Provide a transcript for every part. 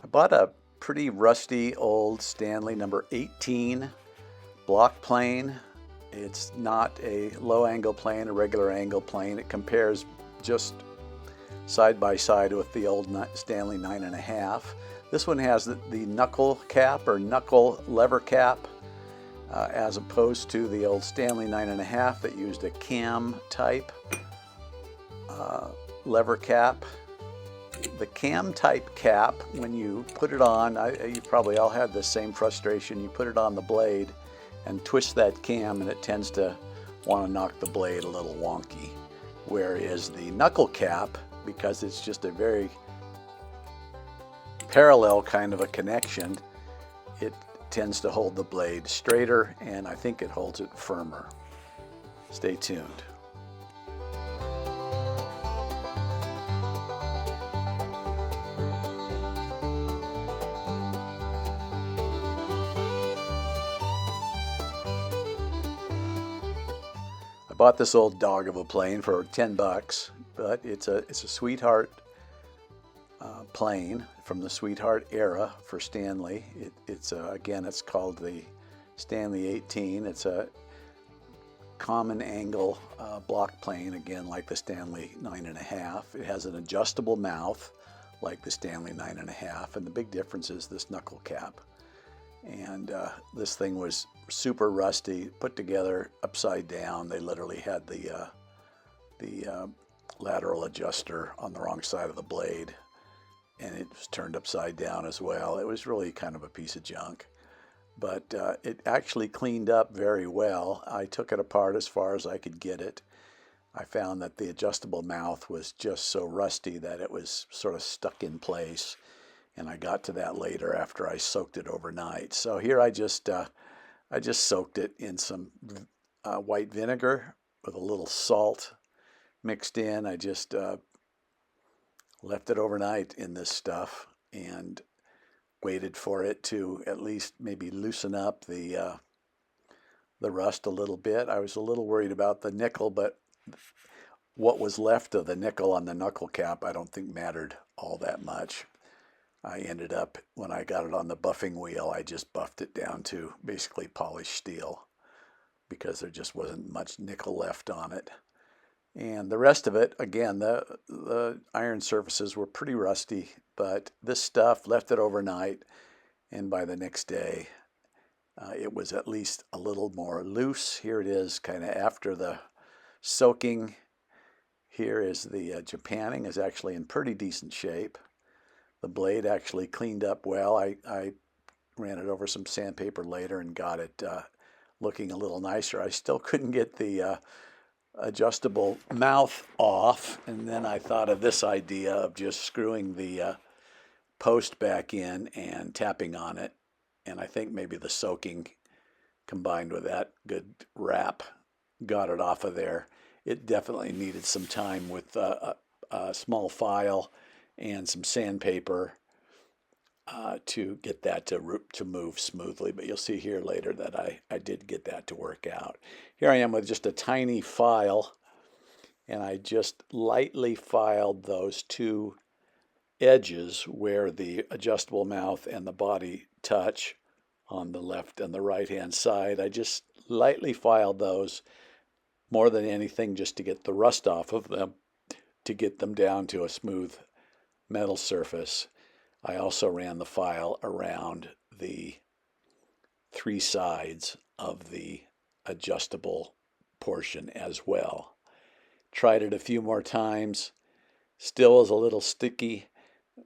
I bought a pretty rusty old Stanley number 18 block plane. It's not a low angle plane, a regular angle plane. It compares just side by side with the old Stanley 9.5. This one has the knuckle cap or knuckle lever cap, as opposed to the old Stanley 9.5 that used a cam type lever cap. The cam type cap, when you put it on, you probably all had the same frustration. You put it on the blade and twist that cam and it tends to want to knock the blade a little wonky. Whereas the knuckle cap, because it's just a very parallel kind of a connection, it tends to hold the blade straighter, and I think it holds it firmer. Stay tuned. I bought this old dog of a plane for 10 bucks, but it's a sweetheart plane from the sweetheart era for Stanley. Again, it's called the Stanley 18. It's a common angle block plane, again like the Stanley 9.5. It has an adjustable mouth like the Stanley 9.5, and the big difference is this knuckle cap. And this thing was super rusty, put together upside down. They literally had the lateral adjuster on the wrong side of the blade, and it was turned upside down as well. It was really kind of a piece of junk, but it actually cleaned up very well. I took it apart as far as I could get it. I found that the adjustable mouth was just so rusty that it was sort of stuck in place. And I got to that later after I soaked it overnight. So here I just soaked it in some white vinegar with a little salt mixed in. I just left it overnight in this stuff and waited for it to at least maybe loosen up the rust a little bit. I was a little worried about the nickel, but what was left of the nickel on the knuckle cap I don't think mattered all that much. I ended up, when I got it on the buffing wheel, I just buffed it down to basically polished steel because there just wasn't much nickel left on it. And the rest of it, again, the iron surfaces were pretty rusty, but this stuff, left it overnight, and by the next day, it was at least a little more loose. Here it is kind of after the soaking. Here is the japanning is actually in pretty decent shape. The blade actually cleaned up well. I ran it over some sandpaper later and got it looking a little nicer. I still couldn't get the adjustable mouth off, and then I thought of this idea of just screwing the post back in and tapping on it. And I think maybe the soaking combined with that good wrap got it off of there. It definitely needed some time with a small file and some sandpaper to get that to move smoothly. But you'll see here later that I did get that to work out. Here I am with just a tiny file, and I just lightly filed those two edges where the adjustable mouth and the body touch on the left and the right hand side. I just lightly filed those, more than anything just to get the rust off of them, to get them down to a smooth metal surface. I also ran the file around the three sides of the adjustable portion as well. Tried it a few more times, still is a little sticky.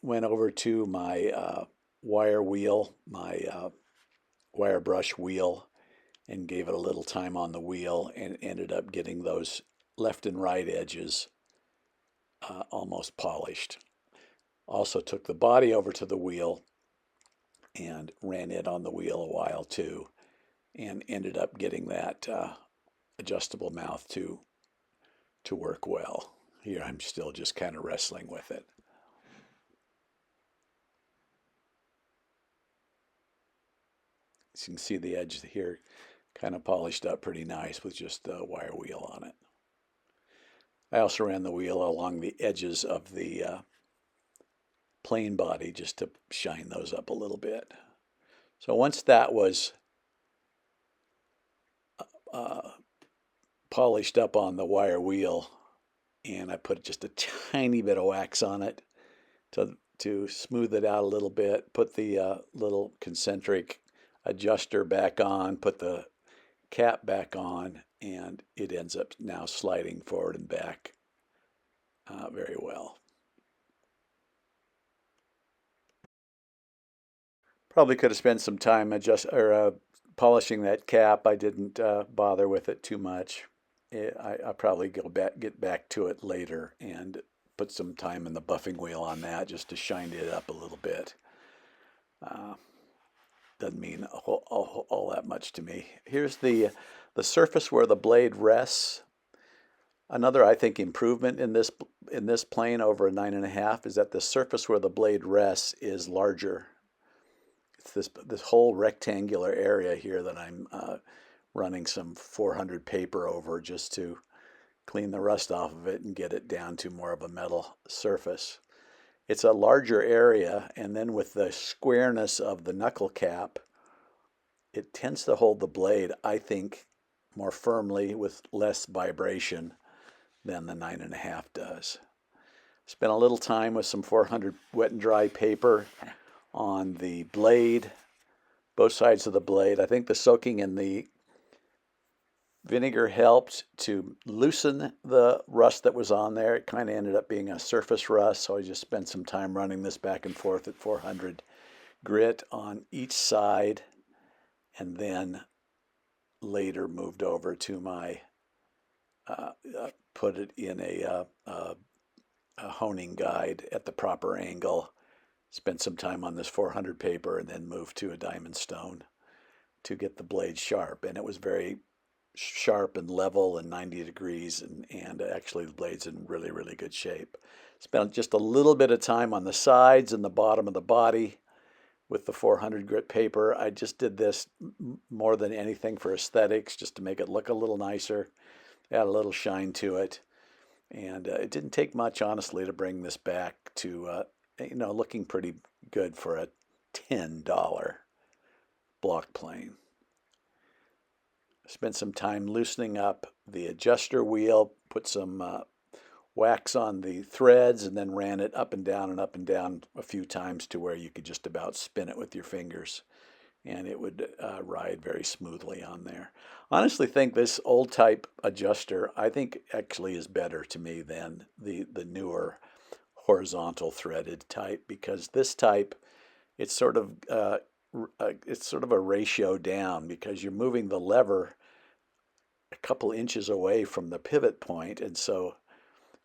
Went over to my wire wheel, my wire brush wheel, and gave it a little time on the wheel and ended up getting those left and right edges almost polished. Also took the body over to the wheel and ran it on the wheel a while too, and ended up getting that adjustable mouth to work well. Here I'm still just kind of wrestling with it. As you can see, the edge here kind of polished up pretty nice with just the wire wheel on it. I also ran the wheel along the edges of the plain body just to shine those up a little bit. So once that was uh, polished up on the wire wheel, and I put just a tiny bit of wax on it to smooth it out a little bit, put the little concentric adjuster back on, put the cap back on, and it ends up now sliding forward and back very well. Probably could have spent some time polishing that cap. I didn't bother with it too much. I probably get back to it later and put some time in the buffing wheel on that just to shine it up a little bit. Doesn't mean all that much to me. Here's the surface where the blade rests. Another, I think, improvement in this plane over a 9.5 is that the surface where the blade rests is larger. It's this whole rectangular area here that I'm running some 400 paper over just to clean the rust off of it and get it down to more of a metal surface. It's a larger area, and then with the squareness of the knuckle cap, it tends to hold the blade, I think, more firmly with less vibration than the 9.5 does. Spent a little time with some 400 wet and dry paper on the blade, both sides of the blade. I think the soaking in the vinegar helped to loosen the rust that was on there. It kind of ended up being a surface rust, so I just spent some time running this back and forth at 400 grit on each side, and then later moved over to my put it in a honing guide at the proper angle. Spent some time on this 400 paper and then moved to a diamond stone to get the blade sharp. And it was very sharp and level and 90 degrees, and actually the blade's in really, really good shape. Spent just a little bit of time on the sides and the bottom of the body with the 400 grit paper. I just did this more than anything for aesthetics, just to make it look a little nicer, add a little shine to it. And it didn't take much, honestly, to bring this back to looking pretty good for a $10 block plane. Spent some time loosening up the adjuster wheel, put some wax on the threads, and then ran it up and down a few times to where you could just about spin it with your fingers, and it would ride very smoothly on there. Honestly, think this old type adjuster, I think, actually is better to me than the newer horizontal threaded type, because this type, it's sort of a ratio down, because you're moving the lever a couple inches away from the pivot point, and so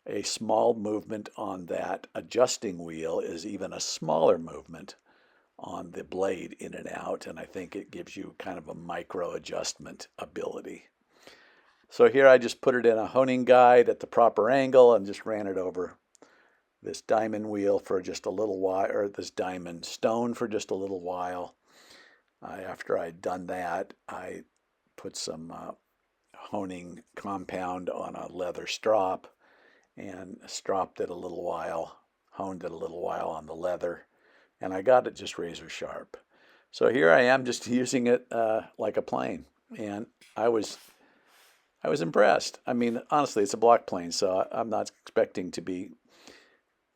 a small movement on that adjusting wheel is even a smaller movement on the blade in and out, and I think it gives you kind of a micro adjustment ability. So here I just put it in a honing guide at the proper angle and just ran it over this diamond wheel for just a little while, or this diamond stone for just a little while. After I'd done that, I put some honing compound on a leather strop and stropped it a little while, honed it a little while on the leather, and I got it just razor sharp. So here I am just using it like a plane, and I was impressed. I mean, honestly, it's a block plane, so I'm not expecting to be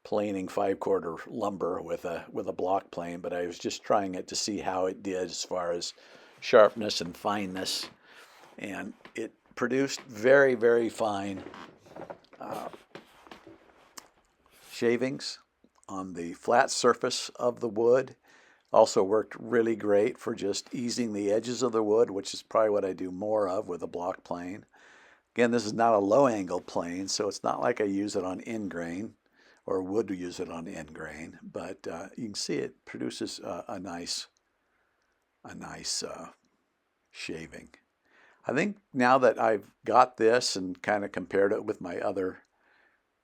planing 5/4 lumber with a block plane, but I was just trying it to see how it did as far as sharpness and fineness, and it produced very, very fine shavings on the flat surface of the wood. Also worked really great for just easing the edges of the wood, which is probably what I do more of with a block plane. Again, this is not a low angle plane, so it's not like I use it on end grain or would use it on end grain, but you can see it produces a nice shaving. I think now that I've got this and kind of compared it with my other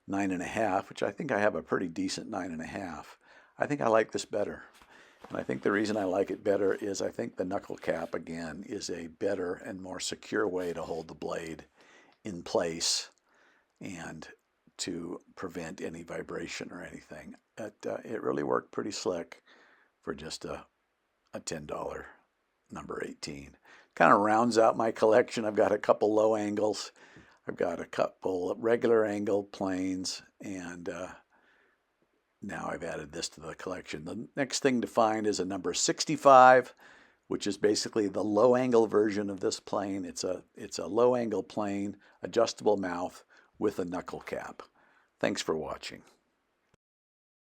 9.5, which I think I have a pretty decent 9.5, I think I like this better. And I think the reason I like it better is I think the knuckle cap, again, is a better and more secure way to hold the blade in place and to prevent any vibration or anything. It really worked pretty slick for just a $10 number 18. Kind of rounds out my collection. I've got a couple low angles. I've got a couple regular angle planes, and now I've added this to the collection. The next thing to find is a number 65, which is basically the low angle version of this plane. It's a low angle plane, adjustable mouth with a knuckle cap. Thanks for watching.